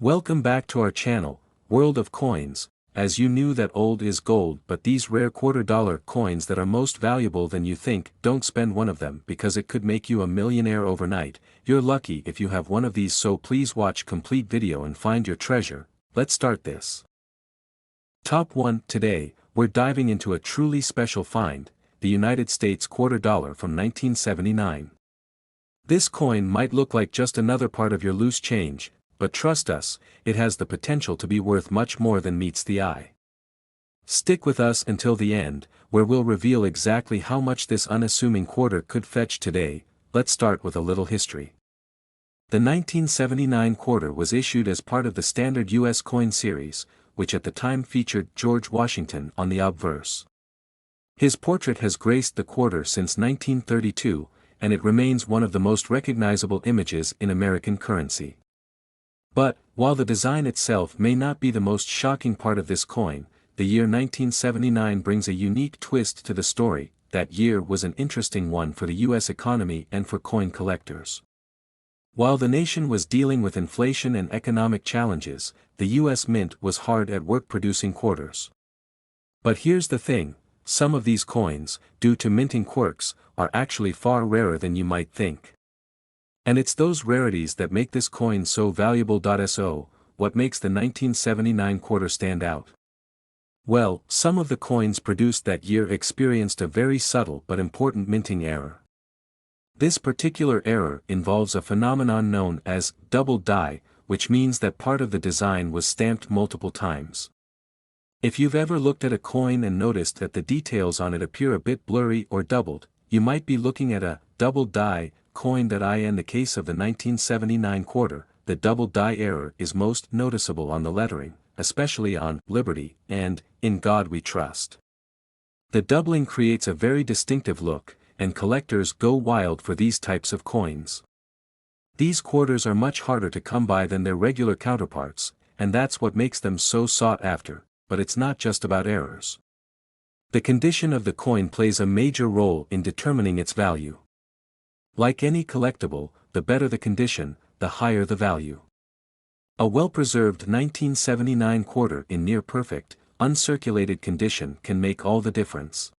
Welcome back to our channel, World of Coins. As you knew that old is gold, but these rare $quarter coins that are most valuable than you think, don't spend one of them because it could make you a millionaire overnight. You're lucky if you have one of these, so please watch complete video and find your treasure. Let's start this. Top 1. Today, we're diving into a truly special find, the United States $quarter from 1979. This coin might look like just another part of your loose change, but trust us, it has the potential to be worth much more than meets the eye. Stick with us until the end, where we'll reveal exactly how much this unassuming quarter could fetch today. Let's start with a little history. The 1979 quarter was issued as part of the standard U.S. coin series, which at the time featured George Washington on the obverse. His portrait has graced the quarter since 1932, and it remains one of the most recognizable images in American currency. But, while the design itself may not be the most shocking part of this coin, the year 1979 brings a unique twist to the story. That year was an interesting one for the U.S. economy and for coin collectors. While the nation was dealing with inflation and economic challenges, the U.S. Mint was hard at work producing quarters. But here's the thing, some of these coins, due to minting quirks, are actually far rarer than you might think. And it's those rarities that make this coin so valuable. So, what makes the 1979 quarter stand out? Well, some of the coins produced that year experienced a very subtle but important minting error. This particular error involves a phenomenon known as double die, which means that part of the design was stamped multiple times. If you've ever looked at a coin and noticed that the details on it appear a bit blurry or doubled, you might be looking at a double die coin. In the case of the 1979 quarter, the double die error is most noticeable on the lettering, especially on Liberty and In God We Trust. The doubling creates a very distinctive look, and collectors go wild for these types of coins. These quarters are much harder to come by than their regular counterparts, and that's what makes them so sought after, but it's not just about errors. The condition of the coin plays a major role in determining its value. Like any collectible, the better the condition, the higher the value. A well-preserved 1979 quarter in near-perfect, uncirculated condition can make all the difference.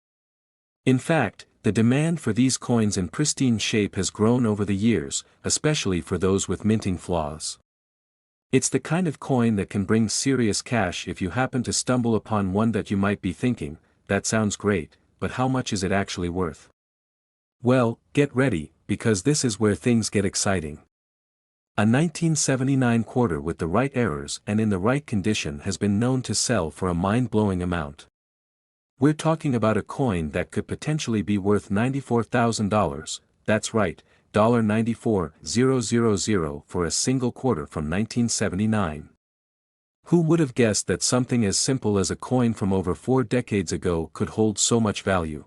In fact, the demand for these coins in pristine shape has grown over the years, especially for those with minting flaws. It's the kind of coin that can bring serious cash if you happen to stumble upon one that you might be thinking, that sounds great, but how much is it actually worth? Well, get ready, because this is where things get exciting. A 1979 quarter with the right errors and in the right condition has been known to sell for a mind-blowing amount. We're talking about a coin that could potentially be worth $94,000, that's right, $94,000 for a single quarter from 1979. Who would have guessed that something as simple as a coin from over 4 decades ago could hold so much value?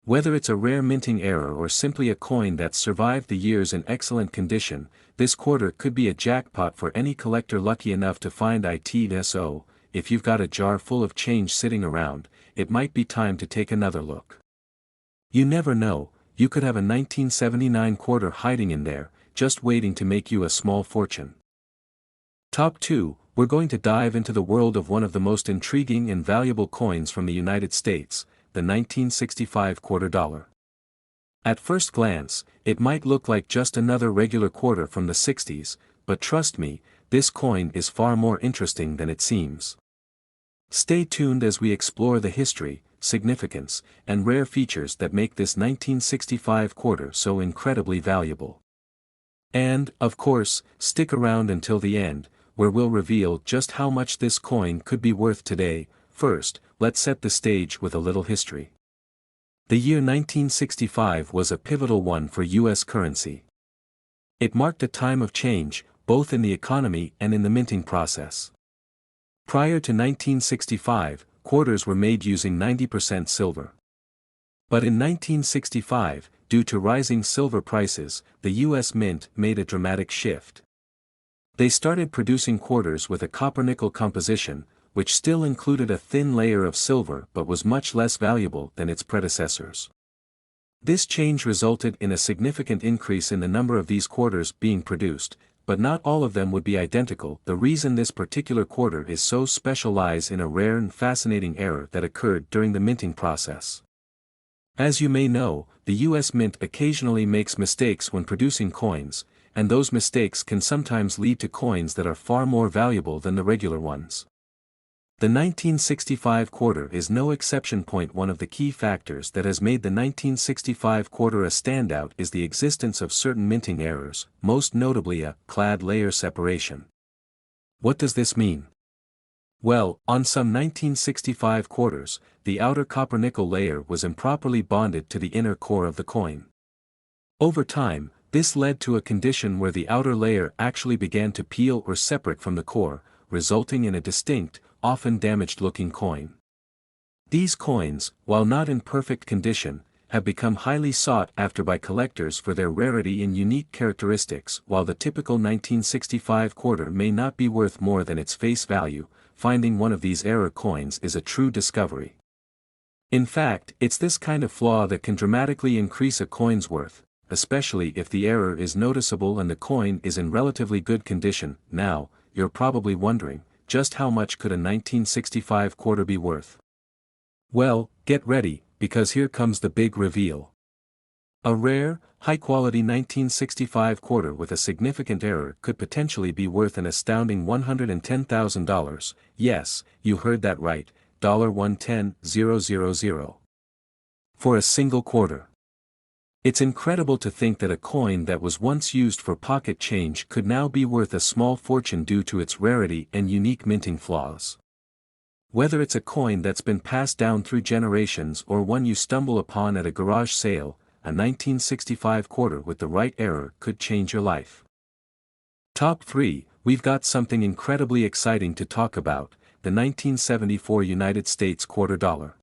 Whether it's a rare minting error or simply a coin that's survived the years in excellent condition, this quarter could be a jackpot for any collector lucky enough to find it. So, if you've got a jar full of change sitting around, it might be time to take another look. You never know, you could have a 1979 quarter hiding in there, just waiting to make you a small fortune. Top 2, we're going to dive into the world of one of the most intriguing and valuable coins from the United States, the 1965 quarter dollar. At first glance, it might look like just another regular quarter from the 60s, but trust me, this coin is far more interesting than it seems. Stay tuned as we explore the history, significance, and rare features that make this 1965 quarter so incredibly valuable. And, of course, stick around until the end, where we'll reveal just how much this coin could be worth today. First, let's set the stage with a little history. The year 1965 was a pivotal one for U.S. currency. It marked a time of change, both in the economy and in the minting process. Prior to 1965, quarters were made using 90% silver. But in 1965, due to rising silver prices, the U.S. Mint made a dramatic shift. They started producing quarters with a copper-nickel composition, which still included a thin layer of silver but was much less valuable than its predecessors. This change resulted in a significant increase in the number of these quarters being produced, but not all of them would be identical. The reason this particular quarter is so special lies in a rare and fascinating error that occurred during the minting process. As you may know, the US Mint occasionally makes mistakes when producing coins, and those mistakes can sometimes lead to coins that are far more valuable than the regular ones. The 1965 quarter is no exception. One of the key factors that has made the 1965 quarter a standout is the existence of certain minting errors, most notably a clad layer separation. What does this mean? Well, on some 1965 quarters, the outer copper-nickel layer was improperly bonded to the inner core of the coin. Over time, this led to a condition where the outer layer actually began to peel or separate from the core, resulting in a distinct, often damaged-looking coin. These coins, while not in perfect condition, have become highly sought after by collectors for their rarity and unique characteristics. While the typical 1965 quarter may not be worth more than its face value, finding one of these error coins is a true discovery. In fact, it's this kind of flaw that can dramatically increase a coin's worth, especially if the error is noticeable and the coin is in relatively good condition. Now, you're probably wondering, just how much could a 1965 quarter be worth? Well, get ready, because here comes the big reveal. A rare, high-quality 1965 quarter with a significant error could potentially be worth an astounding $110,000, yes, you heard that right, $110,000. For a single quarter. It's incredible to think that a coin that was once used for pocket change could now be worth a small fortune due to its rarity and unique minting flaws. Whether it's a coin that's been passed down through generations or one you stumble upon at a garage sale, a 1965 quarter with the right error could change your life. Top 3, we've got something incredibly exciting to talk about, the 1974 United States quarter dollar.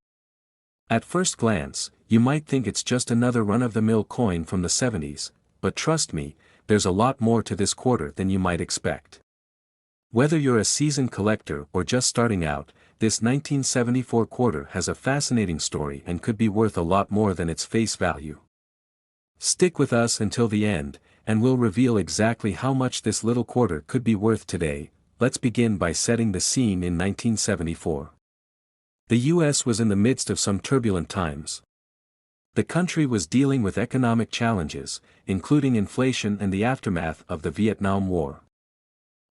At first glance, you might think it's just another run-of-the-mill coin from the 70s, but trust me, there's a lot more to this quarter than you might expect. Whether you're a seasoned collector or just starting out, this 1974 quarter has a fascinating story and could be worth a lot more than its face value. Stick with us until the end, and we'll reveal exactly how much this little quarter could be worth today. Let's begin by setting the scene in 1974. The US was in the midst of some turbulent times. The country was dealing with economic challenges, including inflation and the aftermath of the Vietnam War.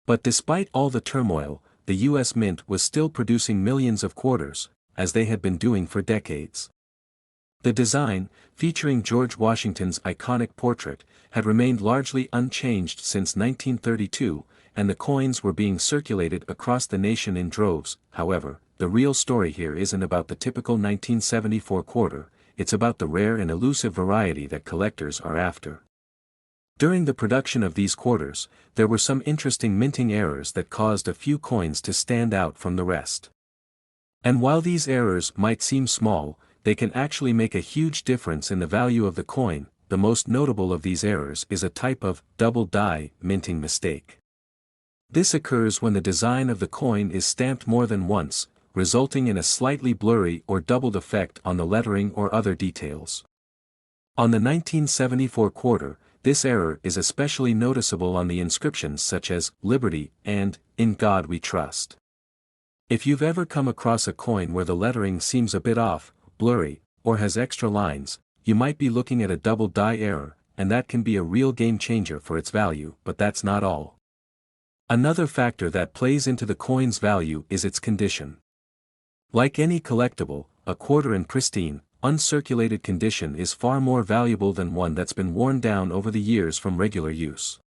But despite all the turmoil, the US Mint was still producing millions of quarters, as they had been doing for decades. The design, featuring George Washington's iconic portrait, had remained largely unchanged since 1932, and the coins were being circulated across the nation in droves. However, the real story here isn't about the typical 1974 quarter, it's about the rare and elusive variety that collectors are after. During the production of these quarters, there were some interesting minting errors that caused a few coins to stand out from the rest. And while these errors might seem small, they can actually make a huge difference in the value of the coin. The most notable of these errors is a type of double die minting mistake. This occurs when the design of the coin is stamped more than once, resulting in a slightly blurry or doubled effect on the lettering or other details. On the 1974 quarter, this error is especially noticeable on the inscriptions such as "Liberty" and "In God We Trust." If you've ever come across a coin where the lettering seems a bit off, blurry, or has extra lines, you might be looking at a double die error, and that can be a real game changer for its value. But that's not all. Another factor that plays into the coin's value is its condition. Like any collectible, a quarter in pristine, uncirculated condition is far more valuable than one that's been worn down over the years from regular use.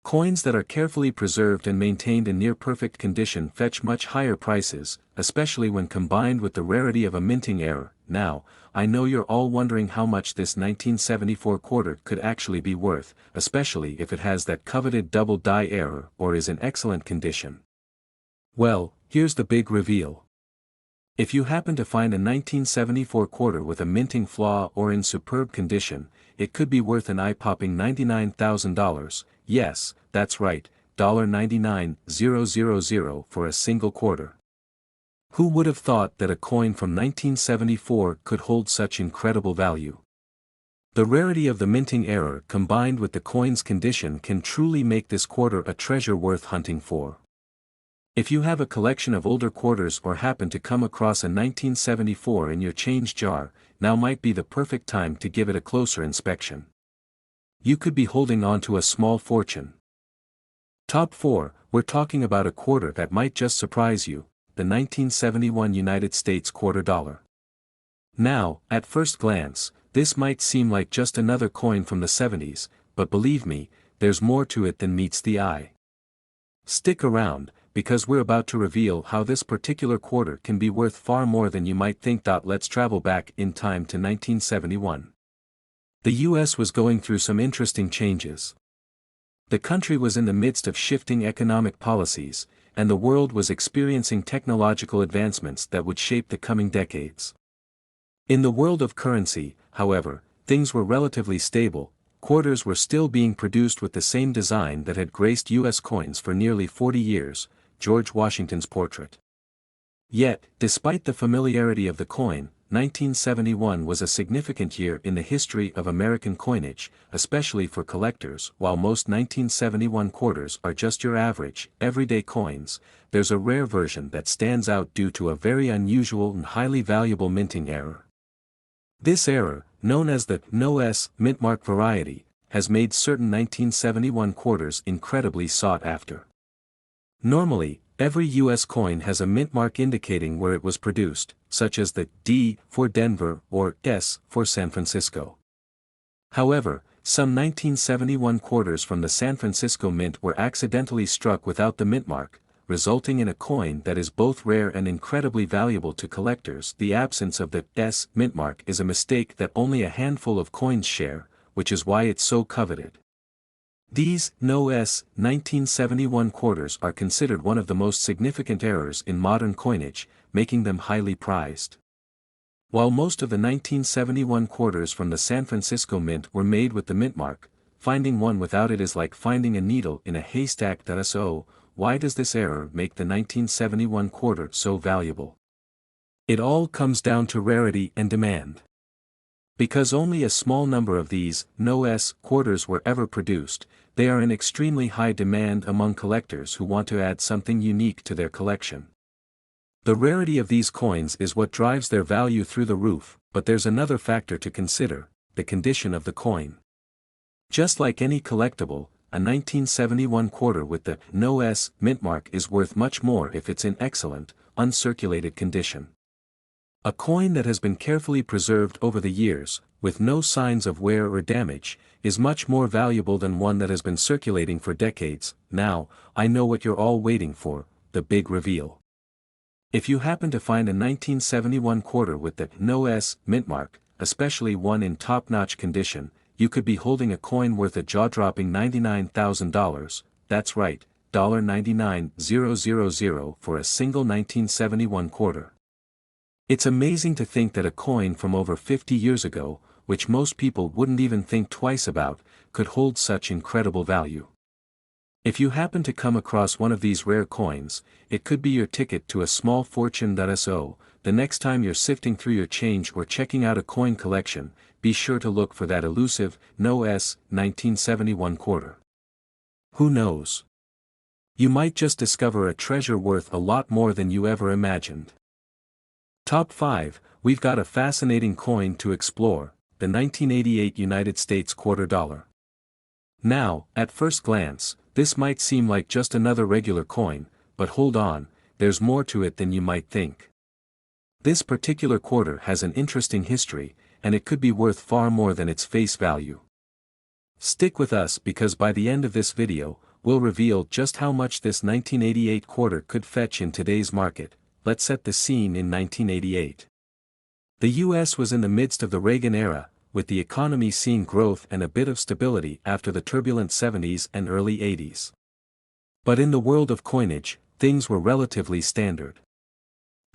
Coins that are carefully preserved and maintained in near-perfect condition fetch much higher prices, especially when combined with the rarity of a minting error. Now, I know you're all wondering how much this 1974 quarter could actually be worth, especially if it has that coveted double die error or is in excellent condition. Well, here's the big reveal. If you happen to find a 1974 quarter with a minting flaw or in superb condition, it could be worth an eye-popping $99,000, yes, that's right, $99,000 for a single quarter. Who would have thought that a coin from 1974 could hold such incredible value? The rarity of the minting error combined with the coin's condition can truly make this quarter a treasure worth hunting for. If you have a collection of older quarters or happen to come across a 1974 in your change jar, now might be the perfect time to give it a closer inspection. You could be holding on to a small fortune. Top 4, we're talking about a quarter that might just surprise you, the 1971 United States quarter dollar. Now, at first glance, this might seem like just another coin from the 70s, but believe me, there's more to it than meets the eye. Stick around, because we're about to reveal how this particular quarter can be worth far more than you might think. Let's travel back in time to 1971. The US was going through some interesting changes. The country was in the midst of shifting economic policies, and the world was experiencing technological advancements that would shape the coming decades. In the world of currency, however, things were relatively stable. Quarters were still being produced with the same design that had graced US coins for nearly 40 years, George Washington's portrait. Yet, despite the familiarity of the coin, 1971 was a significant year in the history of American coinage, especially for collectors. While most 1971 quarters are just your average, everyday coins, there's a rare version that stands out due to a very unusual and highly valuable minting error. This error, known as the no-S mintmark variety, has made certain 1971 quarters incredibly sought after. Normally, every US coin has a mintmark indicating where it was produced, such as the D for Denver or S for San Francisco. However, some 1971 quarters from the San Francisco Mint were accidentally struck without the mintmark, resulting in a coin that is both rare and incredibly valuable to collectors. The absence of the S mintmark is a mistake that only a handful of coins share, which is why it's so coveted. These no-S 1971 quarters are considered one of the most significant errors in modern coinage, making them highly prized. While most of the 1971 quarters from the San Francisco Mint were made with the mintmark, finding one without it is like finding a needle in a haystack. So, why does this error make the 1971 quarter so valuable? It all comes down to rarity and demand. Because only a small number of these no-S quarters were ever produced, they are in extremely high demand among collectors who want to add something unique to their collection. The rarity of these coins is what drives their value through the roof, but there's another factor to consider: the condition of the coin. Just like any collectible, a 1971 quarter with the no-S mintmark is worth much more if it's in excellent, uncirculated condition. A coin that has been carefully preserved over the years, with no signs of wear or damage, is much more valuable than one that has been circulating for decades. Now, I know what you're all waiting for: the big reveal. If you happen to find a 1971 quarter with the no-S mintmark, especially one in top-notch condition, you could be holding a coin worth a jaw-dropping $99,000, that's right, $99,000 for a single 1971 quarter. It's amazing to think that a coin from over 50 years ago, which most people wouldn't even think twice about, could hold such incredible value. If you happen to come across one of these rare coins, it could be your ticket to a small fortune. So, the next time you're sifting through your change or checking out a coin collection, be sure to look for that elusive, no-S 1971 quarter. Who knows? You might just discover a treasure worth a lot more than you ever imagined. Top 5, we've got a fascinating coin to explore: the 1988 United States quarter dollar. Now, at first glance, this might seem like just another regular coin, but hold on, there's more to it than you might think. This particular quarter has an interesting history, and it could be worth far more than its face value. Stick with us because by the end of this video, we'll reveal just how much this 1988 quarter could fetch in today's market. Let's set the scene in 1988. The US was in the midst of the Reagan era, with the economy seeing growth and a bit of stability after the turbulent 70s and early 80s. But in the world of coinage, things were relatively standard.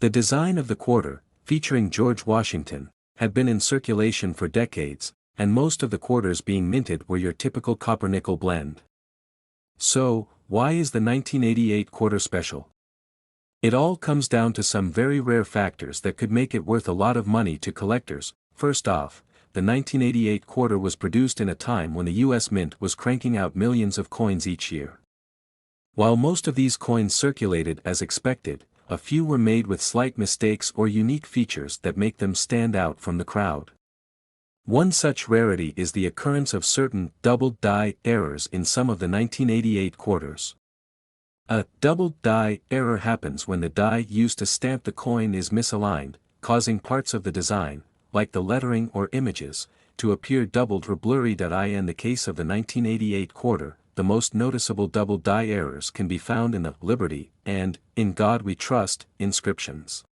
The design of the quarter, featuring George Washington, had been in circulation for decades, and most of the quarters being minted were your typical copper-nickel blend. So, why is the 1988 quarter special? It all comes down to some very rare factors that could make it worth a lot of money to collectors. First off, the the 1988 quarter was produced in a time when the US Mint was cranking out millions of coins each year. While most of these coins circulated as expected, a few were made with slight mistakes or unique features that make them stand out from the crowd. One such rarity is the occurrence of certain doubled die errors in some of the 1988 quarters. A doubled die error happens when the die used to stamp the coin is misaligned, causing parts of the design, like the lettering or images, to appear doubled or blurry. In the case of the 1988 quarter, the most noticeable double die errors can be found in the Liberty and In God We Trust inscriptions.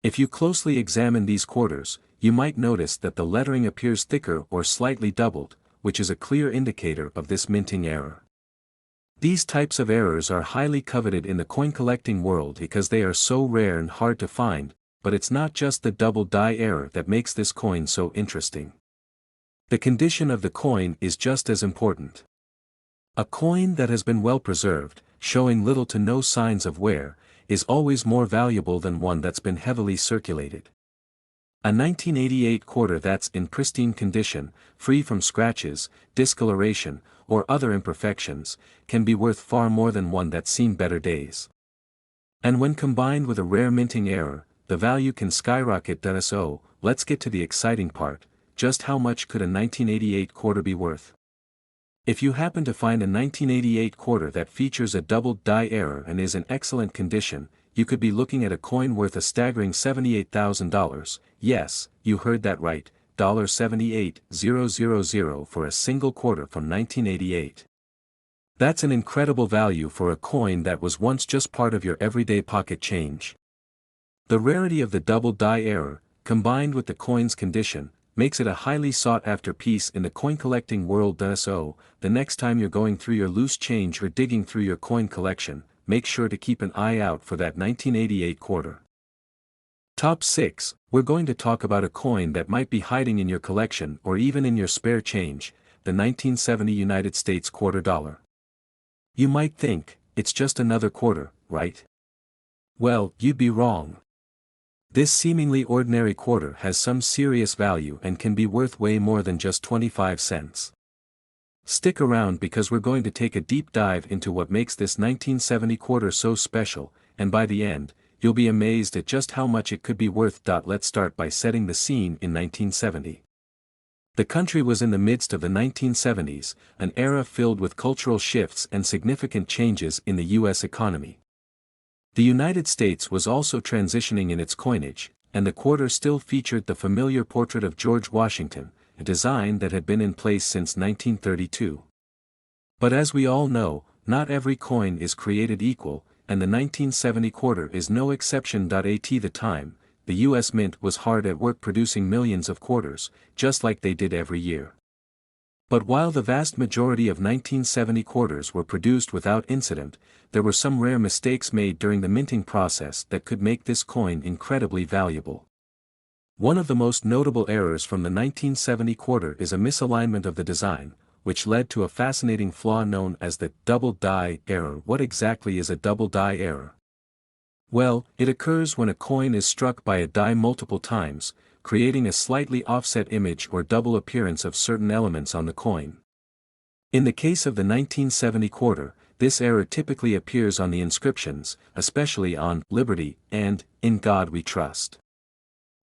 If you closely examine these quarters, you might notice that the lettering appears thicker or slightly doubled, which is a clear indicator of this minting error. These types of errors are highly coveted in the coin collecting world because they are so rare and hard to find, but it's not just the double die error that makes this coin so interesting. The condition of the coin is just as important. A coin that has been well preserved, showing little to no signs of wear, is always more valuable than one that's been heavily circulated. A 1988 quarter that's in pristine condition, free from scratches, discoloration, or other imperfections, can be worth far more than one that's seen better days. And when combined with a rare minting error, the value can skyrocket. So, let's get to the exciting part: just how much could a 1988 quarter be worth? If you happen to find a 1988 quarter that features a doubled die error and is in excellent condition, you could be looking at a coin worth a staggering $78,000, yes, you heard that right, $78,000 for a single quarter from 1988. That's an incredible value for a coin that was once just part of your everyday pocket change. The rarity of the double die error, combined with the coin's condition, makes it a highly sought-after piece in the coin collecting world. So, the next time you're going through your loose change or digging through your coin collection, make sure to keep an eye out for that 1988 quarter. Top 6, we're going to talk about a coin that might be hiding in your collection or even in your spare change, the 1970 United States quarter dollar. You might think, it's just another quarter, right? Well, you'd be wrong. This seemingly ordinary quarter has some serious value and can be worth way more than just 25 cents. Stick around because we're going to take a deep dive into what makes this 1970 quarter so special, and by the end, you'll be amazed at just how much it could be worth. Let's start by setting the scene in 1970. The country was in the midst of the 1970s, an era filled with cultural shifts and significant changes in the U.S. economy. The United States was also transitioning in its coinage, and the quarter still featured the familiar portrait of George Washington, a design that had been in place since 1932. But as we all know, not every coin is created equal, and the 1970 quarter is no exception. At the time, the U.S. Mint was hard at work producing millions of quarters, just like they did every year. But while the vast majority of 1970 quarters were produced without incident, there were some rare mistakes made during the minting process that could make this coin incredibly valuable. One of the most notable errors from the 1970 quarter is a misalignment of the design, which led to a fascinating flaw known as the double die error. What exactly is a double die error? Well, it occurs when a coin is struck by a die multiple times, creating a slightly offset image or double appearance of certain elements on the coin. In the case of the 1970 quarter, this error typically appears on the inscriptions, especially on Liberty and In God We Trust.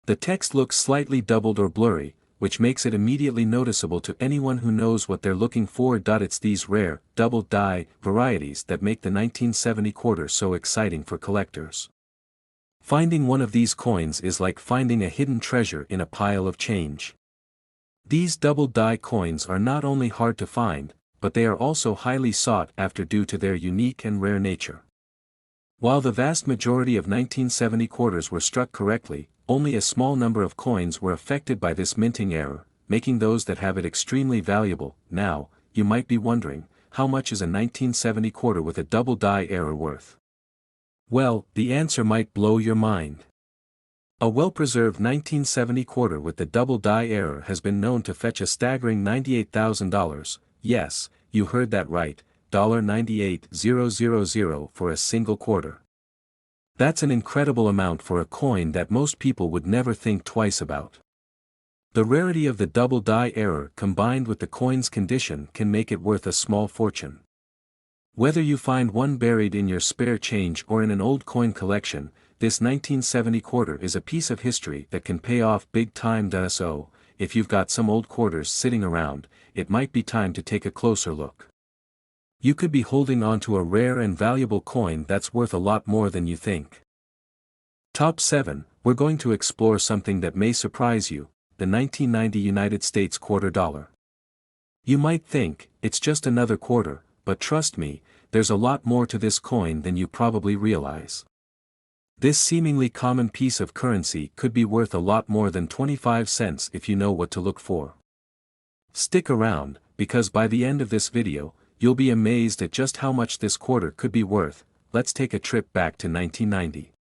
The text looks slightly doubled or blurry, which makes it immediately noticeable to anyone who knows what they're looking for. It's these rare, double die varieties that make the 1970 quarter so exciting for collectors. Finding one of these coins is like finding a hidden treasure in a pile of change. These double die coins are not only hard to find, but they are also highly sought after due to their unique and rare nature. While the vast majority of 1970 quarters were struck correctly, only a small number of coins were affected by this minting error, making those that have it extremely valuable. Now, you might be wondering, how much is a 1970 quarter with a double die error worth? Well, the answer might blow your mind. A well-preserved 1970 quarter with the double die error has been known to fetch a staggering $98,000, yes, you heard that right, $98,000 for a single quarter. That's an incredible amount for a coin that most people would never think twice about. The rarity of the double die error combined with the coin's condition can make it worth a small fortune. Whether you find one buried in your spare change or in an old coin collection, this 1970 quarter is a piece of history that can pay off big time. So, if you've got some old quarters sitting around, it might be time to take a closer look. You could be holding on to a rare and valuable coin that's worth a lot more than you think. Top 7, we're going to explore something that may surprise you, the 1990 United States quarter dollar. You might think, it's just another quarter, but trust me, there's a lot more to this coin than you probably realize. This seemingly common piece of currency could be worth a lot more than 25 cents if you know what to look for. Stick around, because by the end of this video, you'll be amazed at just how much this quarter could be worth. Let's take a trip back to 1990.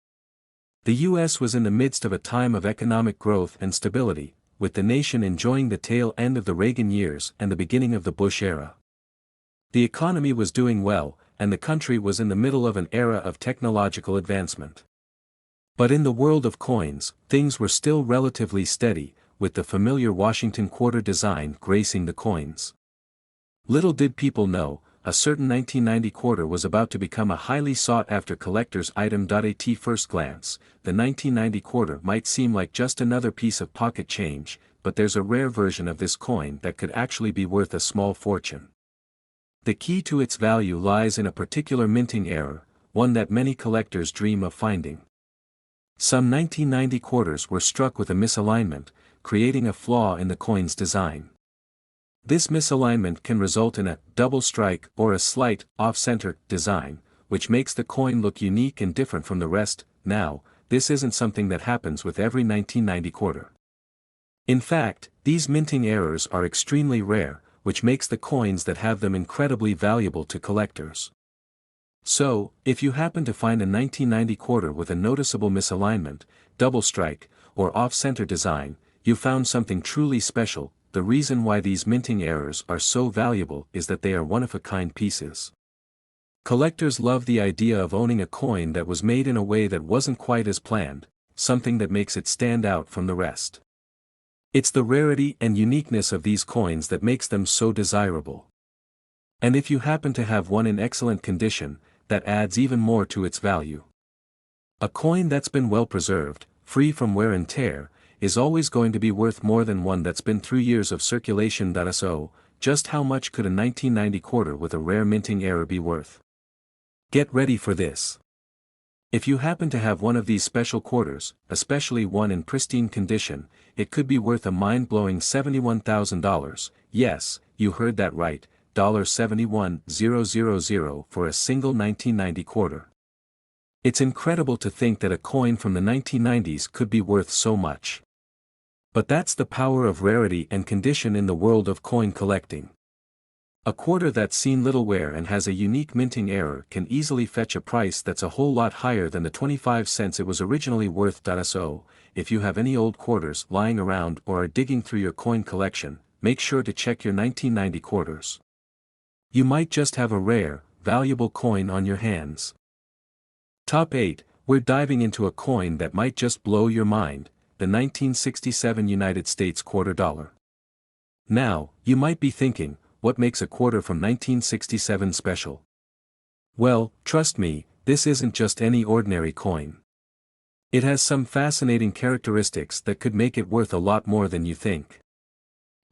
The US was in the midst of a time of economic growth and stability, with the nation enjoying the tail end of the Reagan years and the beginning of the Bush era. The economy was doing well, and the country was in the middle of an era of technological advancement. But in the world of coins, things were still relatively steady, with the familiar Washington quarter design gracing the coins. Little did people know, a certain 1990 quarter was about to become a highly sought-after collector's item. At first glance, the 1990 quarter might seem like just another piece of pocket change, but there's a rare version of this coin that could actually be worth a small fortune. The key to its value lies in a particular minting error, one that many collectors dream of finding. Some 1990 quarters were struck with a misalignment, creating a flaw in the coin's design. This misalignment can result in a double strike or a slight, off-center design, which makes the coin look unique and different from the rest. Now, this isn't something that happens with every 1990 quarter. In fact, these minting errors are extremely rare, which makes the coins that have them incredibly valuable to collectors. So, if you happen to find a 1990 quarter with a noticeable misalignment, double strike, or off-center design, you found something truly special. The reason why these minting errors are so valuable is that they are one-of-a-kind pieces. Collectors love the idea of owning a coin that was made in a way that wasn't quite as planned, something that makes it stand out from the rest. It's the rarity and uniqueness of these coins that makes them so desirable. And if you happen to have one in excellent condition, that adds even more to its value. A coin that's been well preserved, free from wear and tear, is always going to be worth more than one that's been through years of circulation. So, just how much could a 1990 quarter with a rare minting error be worth? Get ready for this. If you happen to have one of these special quarters, especially one in pristine condition, it could be worth a mind-blowing $71,000, yes, you heard that right, $71,000 for a single 1990 quarter. It's incredible to think that a coin from the 1990s could be worth so much. But that's the power of rarity and condition in the world of coin collecting. A quarter that's seen little wear and has a unique minting error can easily fetch a price that's a whole lot higher than the 25 cents it was originally worth. So, if you have any old quarters lying around or are digging through your coin collection, make sure to check your 1990 quarters. You might just have a rare, valuable coin on your hands. Top 8, we're diving into a coin that might just blow your mind, the 1967 United States quarter dollar. Now, you might be thinking, what makes a quarter from 1967 special? Well, trust me, this isn't just any ordinary coin. It has some fascinating characteristics that could make it worth a lot more than you think.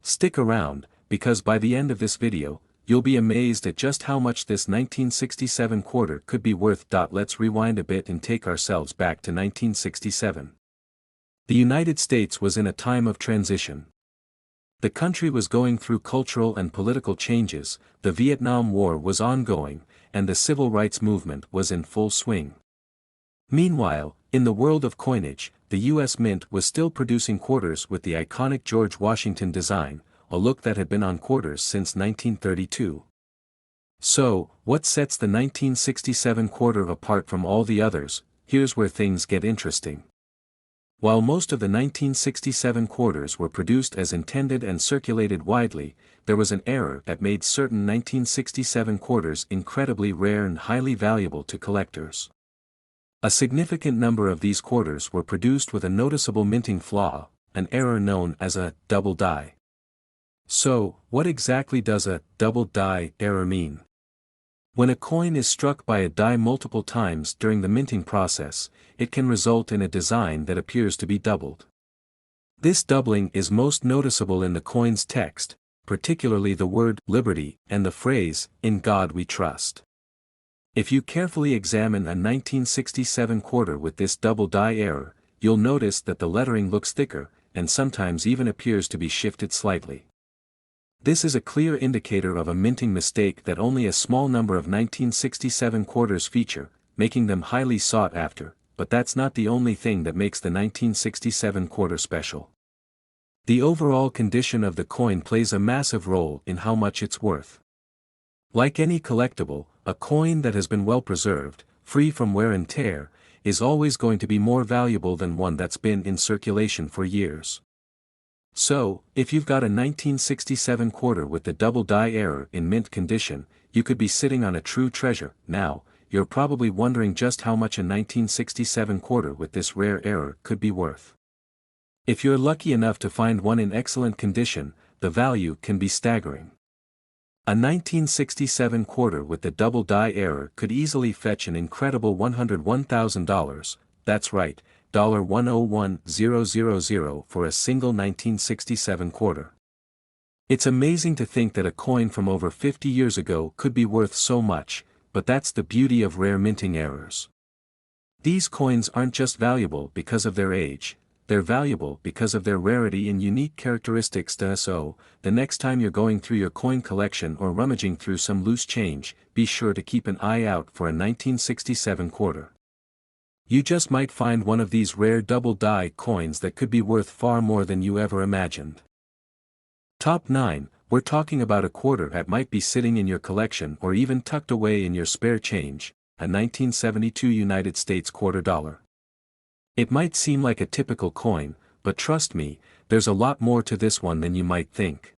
Stick around, because by the end of this video, you'll be amazed at just how much this 1967 quarter could be worth. Let's rewind a bit and take ourselves back to 1967. The United States was in a time of transition. The country was going through cultural and political changes, the Vietnam War was ongoing, and the civil rights movement was in full swing. Meanwhile, in the world of coinage, the U.S. Mint was still producing quarters with the iconic George Washington design, a look that had been on quarters since 1932. So, what sets the 1967 quarter apart from all the others? Here's where things get interesting. While most of the 1967 quarters were produced as intended and circulated widely, there was an error that made certain 1967 quarters incredibly rare and highly valuable to collectors. A significant number of these quarters were produced with a noticeable minting flaw, an error known as a double die. So, what exactly does a double die error mean? When a coin is struck by a die multiple times during the minting process, it can result in a design that appears to be doubled. This doubling is most noticeable in the coin's text, particularly the word liberty and the phrase, "In God we trust." If you carefully examine a 1967 quarter with this double die error, you'll notice that the lettering looks thicker, and sometimes even appears to be shifted slightly. This is a clear indicator of a minting mistake that only a small number of 1967 quarters feature, making them highly sought after, but that's not the only thing that makes the 1967 quarter special. The overall condition of the coin plays a massive role in how much it's worth. Like any collectible, a coin that has been well preserved, free from wear and tear, is always going to be more valuable than one that's been in circulation for years. So, if you've got a 1967 quarter with the double die error in mint condition, you could be sitting on a true treasure. Now, you're probably wondering just how much a 1967 quarter with this rare error could be worth. If you're lucky enough to find one in excellent condition, the value can be staggering. A 1967 quarter with the double die error could easily fetch an incredible $101,000, that's right, $101,000 for a single 1967 quarter. It's amazing to think that a coin from over 50 years ago could be worth so much, but that's the beauty of rare minting errors. These coins aren't just valuable because of their age, they're valuable because of their rarity and unique characteristics. So, the next time you're going through your coin collection or rummaging through some loose change, be sure to keep an eye out for a 1967 quarter. You just might find one of these rare double die coins that could be worth far more than you ever imagined. Top 9, we're talking about a quarter that might be sitting in your collection or even tucked away in your spare change, a 1972 United States quarter dollar. It might seem like a typical coin, but trust me, there's a lot more to this one than you might think.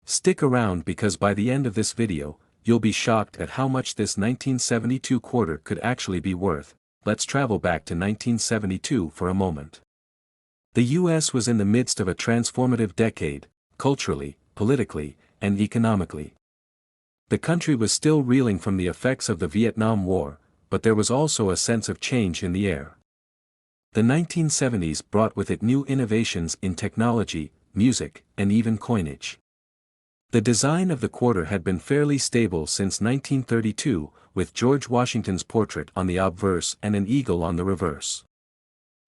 Stick around because by the end of this video, you'll be shocked at how much this 1972 quarter could actually be worth. Let's travel back to 1972 for a moment. The US was in the midst of a transformative decade, culturally, politically, and economically. The country was still reeling from the effects of the Vietnam War, but there was also a sense of change in the air. The 1970s brought with it new innovations in technology, music, and even coinage. The design of the quarter had been fairly stable since 1932, with George Washington's portrait on the obverse and an eagle on the reverse.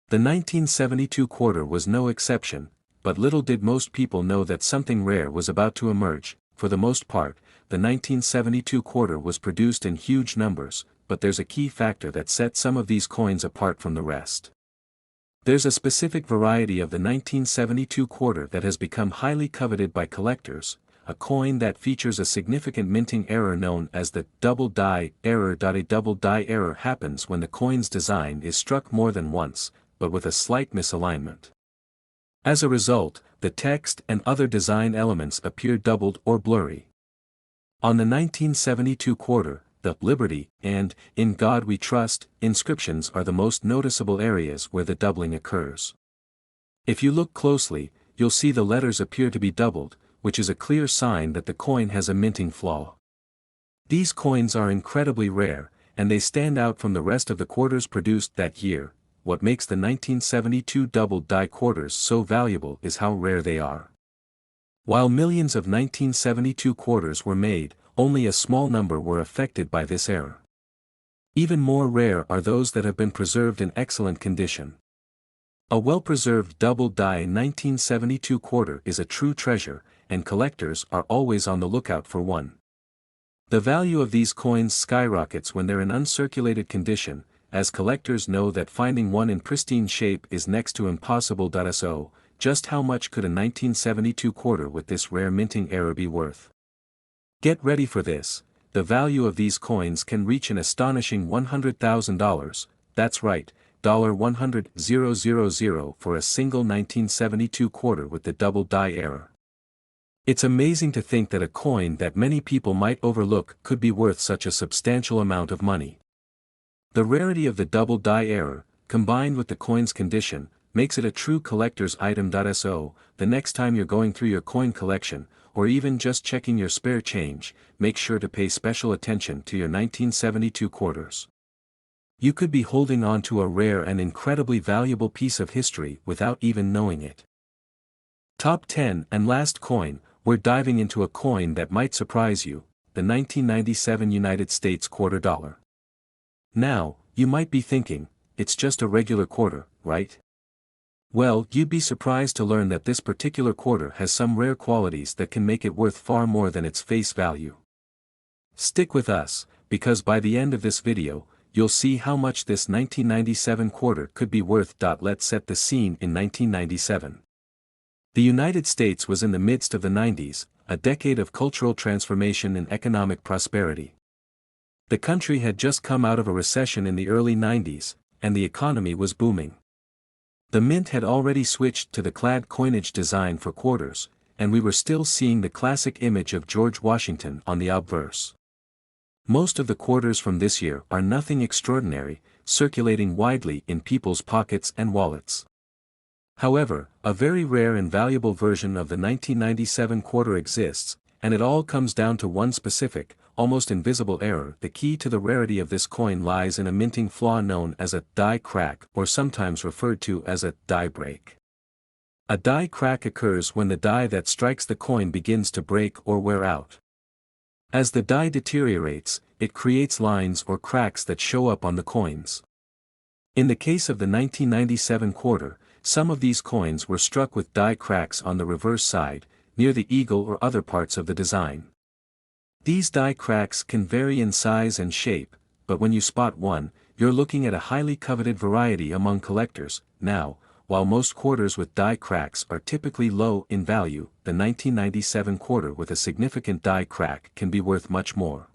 The 1972 quarter was no exception, but little did most people know that something rare was about to emerge. For the most part, the 1972 quarter was produced in huge numbers, but there's a key factor that sets some of these coins apart from the rest. There's a specific variety of the 1972 quarter that has become highly coveted by collectors, a coin that features a significant minting error known as the double die error. A double die error happens when the coin's design is struck more than once, but with a slight misalignment. As a result, the text and other design elements appear doubled or blurry. On the 1972 quarter, the Liberty and In God We Trust inscriptions are the most noticeable areas where the doubling occurs. If you look closely, you'll see the letters appear to be doubled, which is a clear sign that the coin has a minting flaw. These coins are incredibly rare, and they stand out from the rest of the quarters produced that year. What makes the 1972 double die quarters so valuable is how rare they are. While millions of 1972 quarters were made, only a small number were affected by this error. Even more rare are those that have been preserved in excellent condition. A well-preserved double die 1972 quarter is a true treasure, and collectors are always on the lookout for one. The value of these coins skyrockets when they're in uncirculated condition, as collectors know that finding one in pristine shape is next to impossible. So, just how much could a 1972 quarter with this rare minting error be worth? Get ready for this, the value of these coins can reach an astonishing $100,000, that's right, $100,000 for a single 1972 quarter with the double die error. It's amazing to think that a coin that many people might overlook could be worth such a substantial amount of money. The rarity of the double die error, combined with the coin's condition, makes it a true collector's item. So, the next time you're going through your coin collection, or even just checking your spare change, make sure to pay special attention to your 1972 quarters. You could be holding on to a rare and incredibly valuable piece of history without even knowing it. Top 10 and last coin, we're diving into a coin that might surprise you, the 1997 United States quarter dollar. Now, you might be thinking, it's just a regular quarter, right? Well, you'd be surprised to learn that this particular quarter has some rare qualities that can make it worth far more than its face value. Stick with us, because by the end of this video, you'll see how much this 1997 quarter could be worth. Let's set the scene in 1997. The United States was in the midst of the 90s, a decade of cultural transformation and economic prosperity. The country had just come out of a recession in the early 90s, and the economy was booming. The mint had already switched to the clad coinage design for quarters, and we were still seeing the classic image of George Washington on the obverse. Most of the quarters from this year are nothing extraordinary, circulating widely in people's pockets and wallets. However, a very rare and valuable version of the 1997 quarter exists, and it all comes down to one specific, almost invisible error. The key to the rarity of this coin lies in a minting flaw known as a die crack, or sometimes referred to as a die break. A die crack occurs when the die that strikes the coin begins to break or wear out. As the die deteriorates, it creates lines or cracks that show up on the coins. In the case of the 1997 quarter, some of these coins were struck with die cracks on the reverse side, near the eagle or other parts of the design. These die cracks can vary in size and shape, but when you spot one, you're looking at a highly coveted variety among collectors. Now, while most quarters with die cracks are typically low in value, the 1997 quarter with a significant die crack can be worth much more.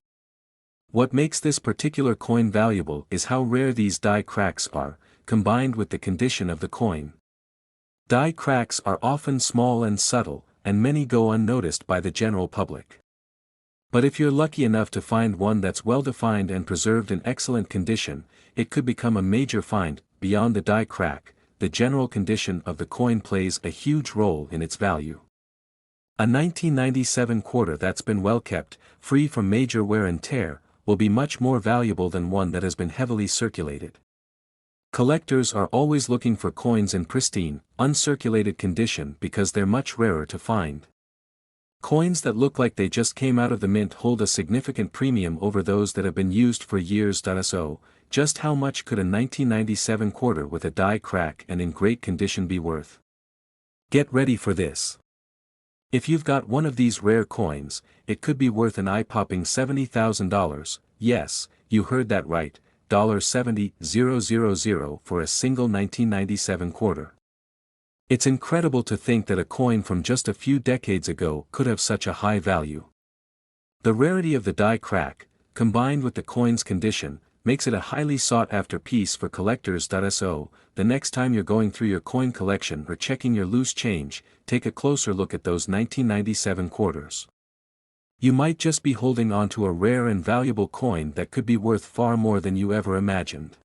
What makes this particular coin valuable is how rare these die cracks are, combined with the condition of the coin. Die cracks are often small and subtle, and many go unnoticed by the general public. But if you're lucky enough to find one that's well-defined and preserved in excellent condition, it could become a major find. Beyond the die crack, the general condition of the coin plays a huge role in its value. A 1997 quarter that's been well kept, free from major wear and tear, will be much more valuable than one that has been heavily circulated. Collectors are always looking for coins in pristine, uncirculated condition because they're much rarer to find. Coins that look like they just came out of the mint hold a significant premium over those that have been used for years. So, just how much could a 1997 quarter with a die crack and in great condition be worth? Get ready for this. If you've got one of these rare coins, it could be worth an eye-popping $70,000, yes, you heard that right, $70,000 for a single 1997 quarter. It's incredible to think that a coin from just a few decades ago could have such a high value. The rarity of the die crack, combined with the coin's condition, makes it a highly sought-after piece for collectors. So, the next time you're going through your coin collection or checking your loose change, take a closer look at those 1997 quarters. You might just be holding on to a rare and valuable coin that could be worth far more than you ever imagined.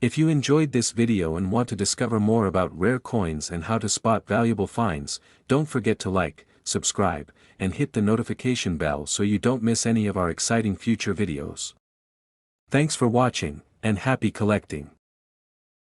If you enjoyed this video and want to discover more about rare coins and how to spot valuable finds, don't forget to like, subscribe, and hit the notification bell so you don't miss any of our exciting future videos. Thanks for watching, and happy collecting!